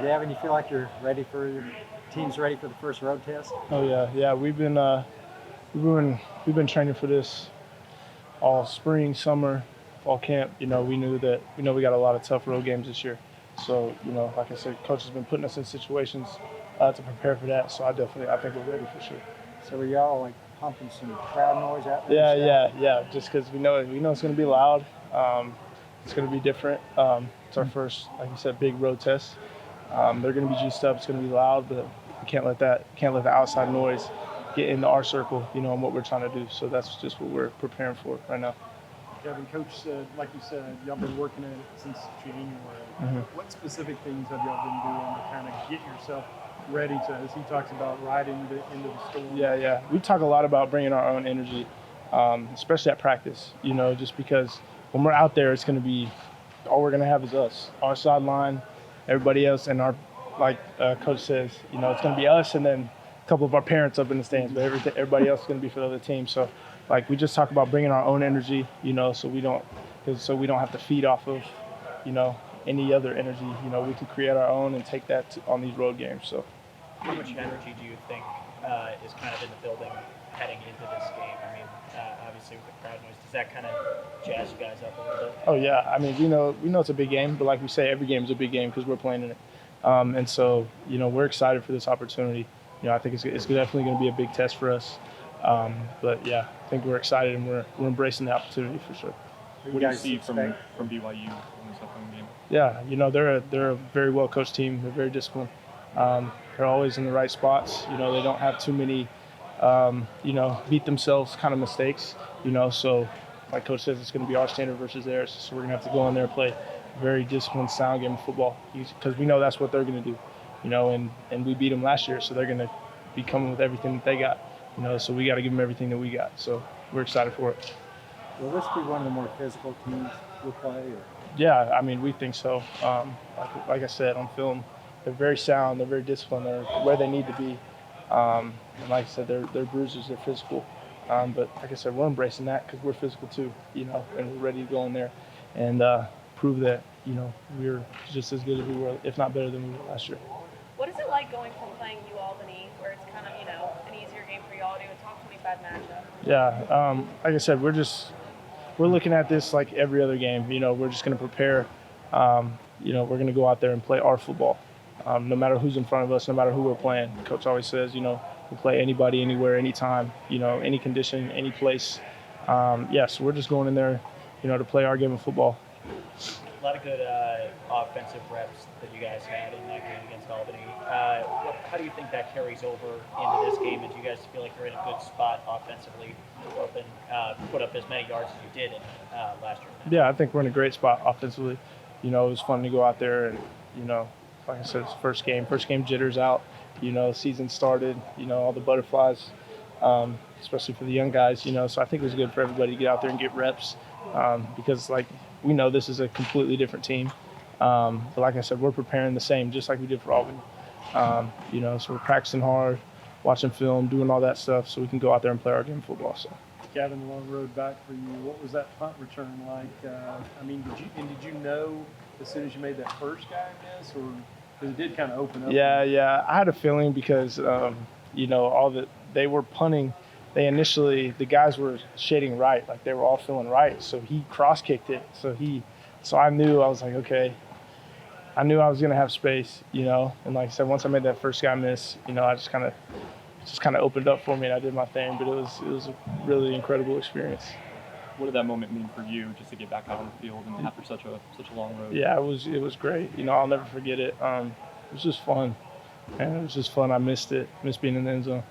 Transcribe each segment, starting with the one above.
Gavin, you feel like your team's ready for the first road test? Oh yeah. We've been training for this all spring, summer, fall camp. We know we got a lot of tough road games this year. So like I said, coach has been putting us in situations to prepare for that. So I think we're ready for sure. So are y'all like pumping some crowd noise out there? Yeah. Just because we know it's going to be loud. It's going to be different. It's our first, like you said, big road test. They're going to be juiced up. It's going to be loud, but we can't let the outside noise get into our circle, and what we're trying to do. So that's just what we're preparing for right now. Gavin, Coach said, like you said, y'all been working at it since January. Mm-hmm. What specific things have y'all been doing to kind of get yourself ready to, as he talks about, riding into the storm? Yeah. We talk a lot about bringing our own energy, especially at practice, just because when we're out there, it's going to be all we're going to have is us, our sideline, everybody else, and our, like Coach says, it's going to be us and then a couple of our parents up in the stands, but everybody else is going to be for the other team. So, we just talk about bringing our own energy, so we don't have to feed off of, any other energy. We can create our own and take that on these road games. So, how much energy do you think is kind of in the building heading into this game? I mean, obviously with the crowd noise, does that kind of jazz you guys up a little bit? Oh yeah, I mean we know it's a big game, but like we say, every game is a big game because we're playing in it, and so we're excited for this opportunity. I think it's definitely going to be a big test for us, but yeah, I think we're excited and we're embracing the opportunity for sure. What do you see from BYU in this upcoming game? Yeah, they're a very well coached team. They're very disciplined. They're always in the right spots. They don't have too many, beat themselves kind of mistakes. So like Coach says, it's going to be our standard versus theirs. So we're going to have to go in there and play a very disciplined, sound game of football because we know that's what they're going to do. And we beat them last year, so they're going to be coming with everything that they got. So we got to give them everything that we got. So we're excited for it. Will this be one of the more physical teams we'll play? Or? Yeah, I mean, we think so. Like I said, on film, they're very sound, they're very disciplined, they're where they need to be. And like I said, they're bruisers, they're physical. But like I said, we're embracing that because we're physical too, and we're ready to go in there and prove that, we're just as good as we were, if not better than we were last year. What is it like going from playing UAlbany, where it's kind of, an easier game for y'all to do a top 25 matchup? Yeah, like I said, we're looking at this like every other game. We're just going to prepare. We're going to go out there and play our football, no matter who's in front of us, no matter who we're playing. Coach always says, we'll play anybody, anywhere, anytime, any condition, any place. So we're just going in there, to play our game of football. A lot of good offensive reps that you guys had in that game against Albany. How do you think that carries over into this game? And do you guys feel like you're in a good spot offensively to put up as many yards as you did in last year? Yeah, I think we're in a great spot offensively. It was fun to go out there and, like I said, it's first game jitters out. Season started, all the butterflies, especially for the young guys, so I think it was good for everybody to get out there and get reps because, we know this is a completely different team. But like I said, we're preparing the same, just like we did for Albany. So we're practicing hard, watching film, doing all that stuff so we can go out there and play our game of football. So. Gavin, the long road back for you. What was that punt return like? Did you know as soon as you made that first guy miss, or because it did kind of open up? Yeah. I had a feeling because they were punting. The guys were shading right, like they were all feeling right. So he cross kicked it. So I knew, I was like, okay. I knew I was gonna have space, and like I said, once I made that first guy miss, I just kind of opened up for me and I did my thing. But it was a really incredible experience. What did that moment mean for you, just to get back out on the field and after such a long road? Yeah, it was great. I'll never forget it. It was just fun, and it was just fun. I missed being in the end zone.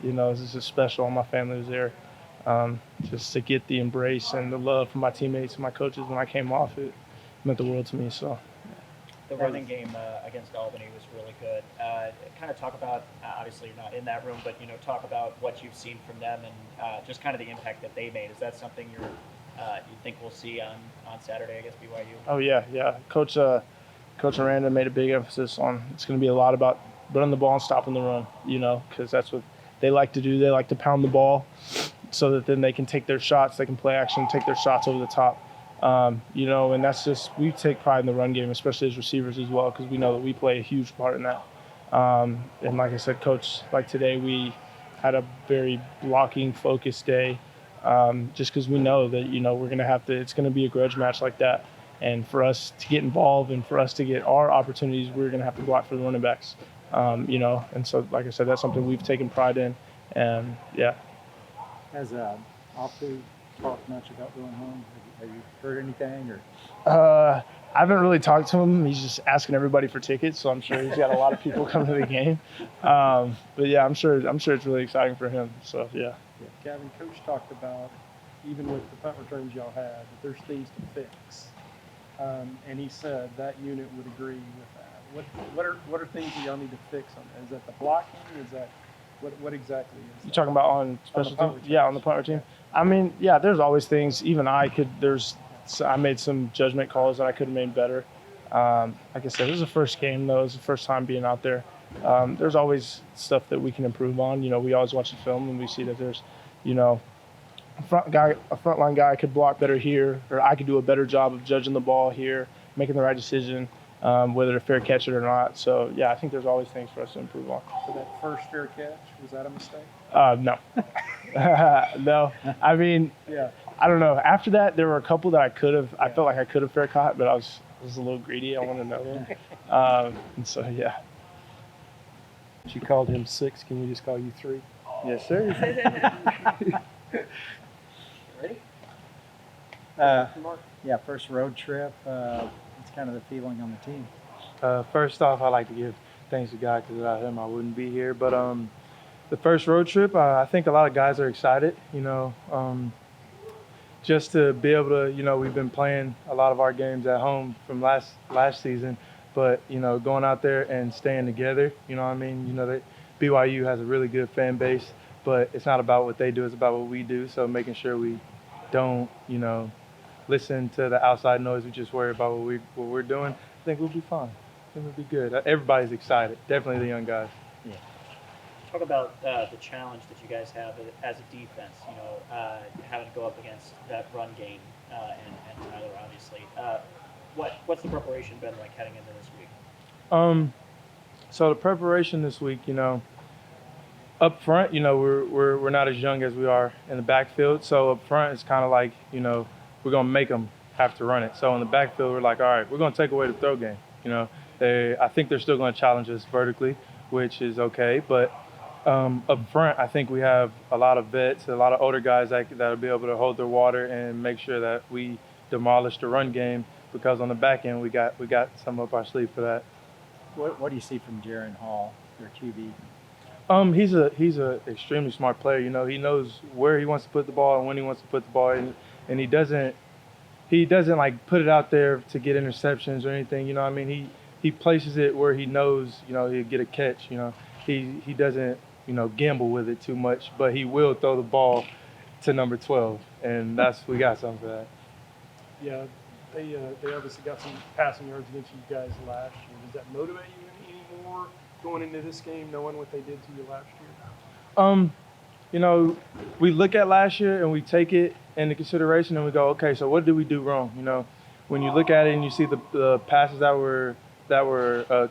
It was just special. My family was there. Just to get the embrace and the love from my teammates and my coaches when I came off, it meant the world to me. So. The running game against Albany was really good. Kind of talk about, obviously you're not in that room, but talk about what you've seen from them and just kind of the impact that they made. Is that something you think we'll see on Saturday against BYU? Oh yeah. Coach Aranda made a big emphasis on it's going to be a lot about running the ball and stopping the run. Because that's what they like to do. They like to pound the ball so that then they can take their shots. They can play action, take their shots over the top. You know, and that's just, we take pride in the run game, especially as receivers as well, because we know that we play a huge part in that. And like I said, Coach, like today we had a very blocking focused day, just because we know that, you know, we're going to have to, it's going to be a grudge match like that. And for us to get involved and for us to get our opportunities, we're going to have to go out for the running backs, you know. And so, like I said, that's something we've taken pride in. And, yeah. Has Alpu talked much about going home? Have you heard anything? Or I haven't really talked to him. He's just asking everybody for tickets, so I'm sure he's got a lot of people coming to the game. But yeah, I'm sure it's really exciting for him. So yeah. Gavin, Coach talked about, even with the punt returns y'all had, that there's things to fix. And he said that unit would agree with that. What are things that y'all need to fix on that? Is that the blocking? Is that what exactly is that? You talking about on special punt teams? Yeah, on the punt return. I mean, yeah, there's always things. Even I made some judgment calls that I could have made better. Like I said, this is the first game though. It's the first time being out there. There's always stuff that we can improve on. You know, we always watch the film and we see that there's, you know, a frontline guy could block better here, or I could do a better job of judging the ball here, making the right decision, whether to fair catch it or not. So yeah, I think there's always things for us to improve on. So that first fair catch, was that a mistake? No. No. I mean, Yeah. I don't know. After that, there were a couple that I felt like I could have fair caught, but I was a little greedy. I wanted to know them. And so, yeah. You called him 6. Can we just call you 3? Yes, sir. Ready? yeah, first road trip. It's kind of the feeling on the team. First off, I'd like to give thanks to God because without him, I wouldn't be here. But the first road trip, I think a lot of guys are excited, you know, just to be able to, you know, we've been playing a lot of our games at home from last season, but, you know, going out there and staying together, you know what I mean? You know, that BYU has a really good fan base, but it's not about what they do, it's about what we do. So making sure we don't, you know, listen to the outside noise, we just worry about what we're doing, I think we'll be fine. I think we'll be good. Everybody's excited, definitely the young guys. Talk about the challenge that you guys have as a defense, you know, having to go up against that run game and Tyler, obviously. What's the preparation been like heading into this week? So the preparation this week, you know, up front, you know, we're not as young as we are in the backfield. So up front, it's kind of like, you know, we're going to make them have to run it. So in the backfield, we're like, all right, we're going to take away the throw game. You know, I think they're still going to challenge us vertically, which is okay. But up front, I think we have a lot of vets, a lot of older guys that'll be able to hold their water and make sure that we demolish the run game, because on the back end, we got some up our sleeve for that. What do you see from Jaron Hall, their QB? He's a extremely smart player. You know, he knows where he wants to put the ball and when he wants to put the ball in, and he doesn't like put it out there to get interceptions or anything. You know what I mean? He places it where he knows, you know, he'll get a catch. You know, he doesn't, you know, gamble with it too much, but he will throw the ball to number 12, and we got something for that. Yeah, they obviously got some passing yards against you guys last year. Does that motivate you any more going into this game, knowing what they did to you last year? You know, we look at last year and we take it into consideration and we go, okay, so what did we do wrong? You know, when you look at it and you see the passes that were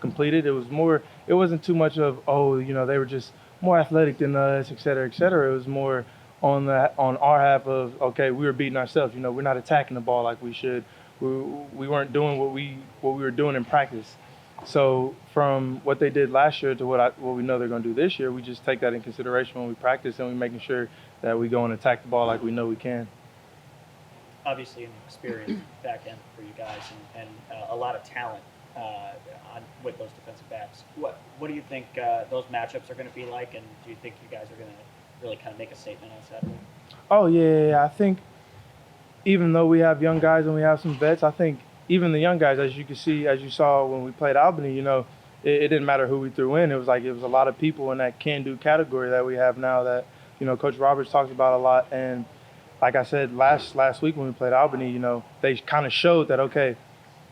completed, it wasn't too much of, oh, you know, they were just more athletic than us, et cetera, et cetera. It was more on our half of, okay, we were beating ourselves. You know, we're not attacking the ball like we should. We weren't doing what we were doing in practice. So from what they did last year to what we know they're going to do this year, we just take that in consideration when we practice, and we're making sure that we go and attack the ball like we know we can. Obviously, an experienced back end for you guys, and a lot of talent with those defensive backs. What do you think those matchups are going to be like, and do you think you guys are going to really kind of make a statement on Saturday? Oh, yeah. I think even though we have young guys and we have some vets, I think even the young guys, as you saw when we played Albany, you know, it didn't matter who we threw in. It was a lot of people in that can-do category that we have now that, you know, Coach Roberts talks about a lot. And like I said, last week when we played Albany, you know, they kind of showed that, okay,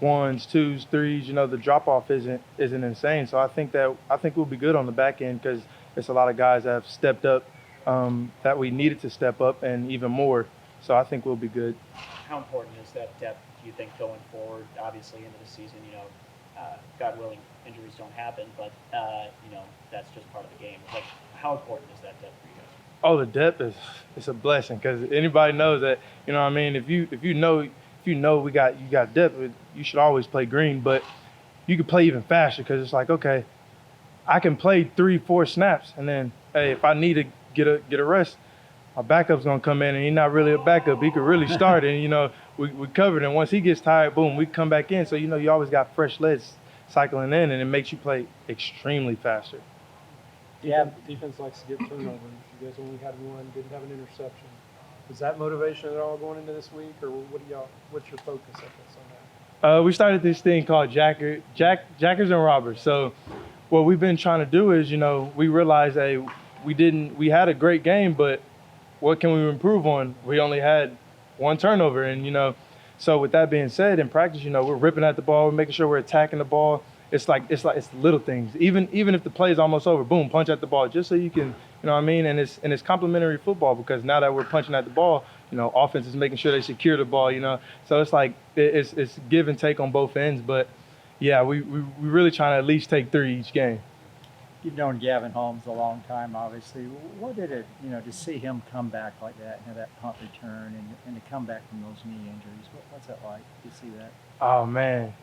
1s, 2s, 3s, you know, the drop-off isn't insane. So I think we'll be good on the back end because it's a lot of guys that have stepped up that we needed to step up, and even more So I think we'll be good. How important is that depth, do you think, going forward? Obviously, into the season, God willing, injuries don't happen, but that's just part of the game. Like, how important is that depth for you guys? Oh, the depth is a blessing because anybody knows that. You know what I mean? If you know you got depth, you should always play green, but you could play even faster because it's like, okay, I can play 3-4 snaps, and then hey, if I need to get a rest, my backup's gonna come in, and he's not really a backup. He could really start, and we covered. And once he gets tired, boom, we come back in. So you always got fresh legs cycling in, and it makes you play extremely faster. Yeah. Defense likes to get turnovers. You guys only had one, didn't have an interception. Is that motivation at all going into this week, or what's your focus, I guess, on that? We started this thing called Jackers and Robbers. So what we've been trying to do is, we realized we had a great game, but what can we improve on? We only had one turnover, and so with that being said, in practice, we're ripping at the ball, we're making sure we're attacking the ball. It's the little things. Even if the play is almost over, boom, punch at the ball, just so you can, and it's complementary football because now that we're punching at the ball, offense is making sure they secure the ball, So it's like it's give and take on both ends, but yeah, we really trying to at least take 3 each game. You've known Gavin Holmes a long time, obviously. What did it, to see him come back like that and have that punt return and to come back from those knee injuries? What's that like to see that? Oh man,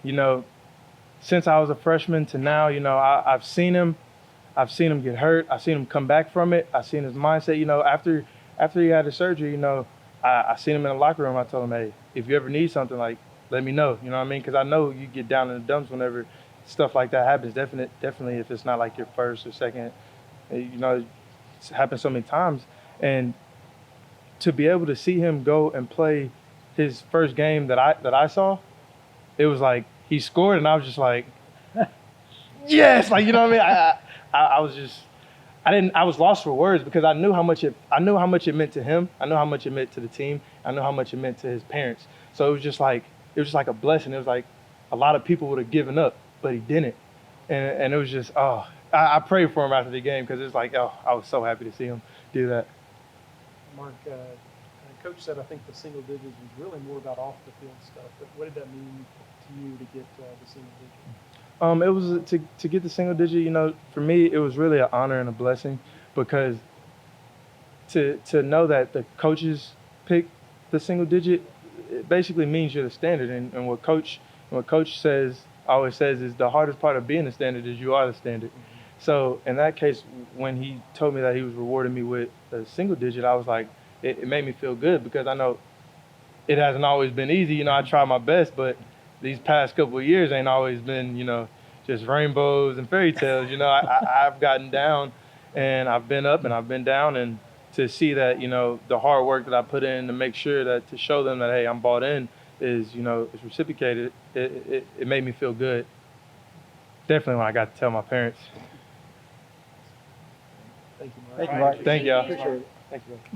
since I was a freshman to now, I've seen him get hurt. I've seen him come back from it. I've seen his mindset. After he had his surgery, I seen him in the locker room. I told him, hey, if you ever need something, like, let me know. You know what I mean? Because I know you get down in the dumps whenever stuff like that happens. Definitely if it's not like your first or second. It's happened so many times. And to be able to see him go and play his first game that I saw, it was like he scored, and I was just like, yes, like what I mean. I was just I was lost for words because I knew how much it meant to him. I knew how much it meant to the team. I knew how much it meant to his parents. So it was just like a blessing. It was like a lot of people would have given up, but he didn't. And it was just I prayed for him after the game because it's like I was so happy to see him do that. Mark, Coach said I think the single digits was really more about off the field stuff. But what did that mean to you to get the single digit? It was to get the single digit. For me, it was really an honor and a blessing because to know that the coaches pick the single digit, it basically means you're the standard. And what coach always says is the hardest part of being the standard is you are the standard. So in that case, when he told me that he was rewarding me with a single digit, I was like, it made me feel good because I know it hasn't always been easy. I try my best, but these past couple of years ain't always been, just rainbows and fairy tales. I've gotten down and I've been up and I've been down, and to see that, the hard work that I put in to make sure that to show them that, hey, I'm bought in is reciprocated. It made me feel good. Definitely when I got to tell my parents. Thank you, Mark. Thank you, Mark. Thank y'all. Appreciate it. Thank you.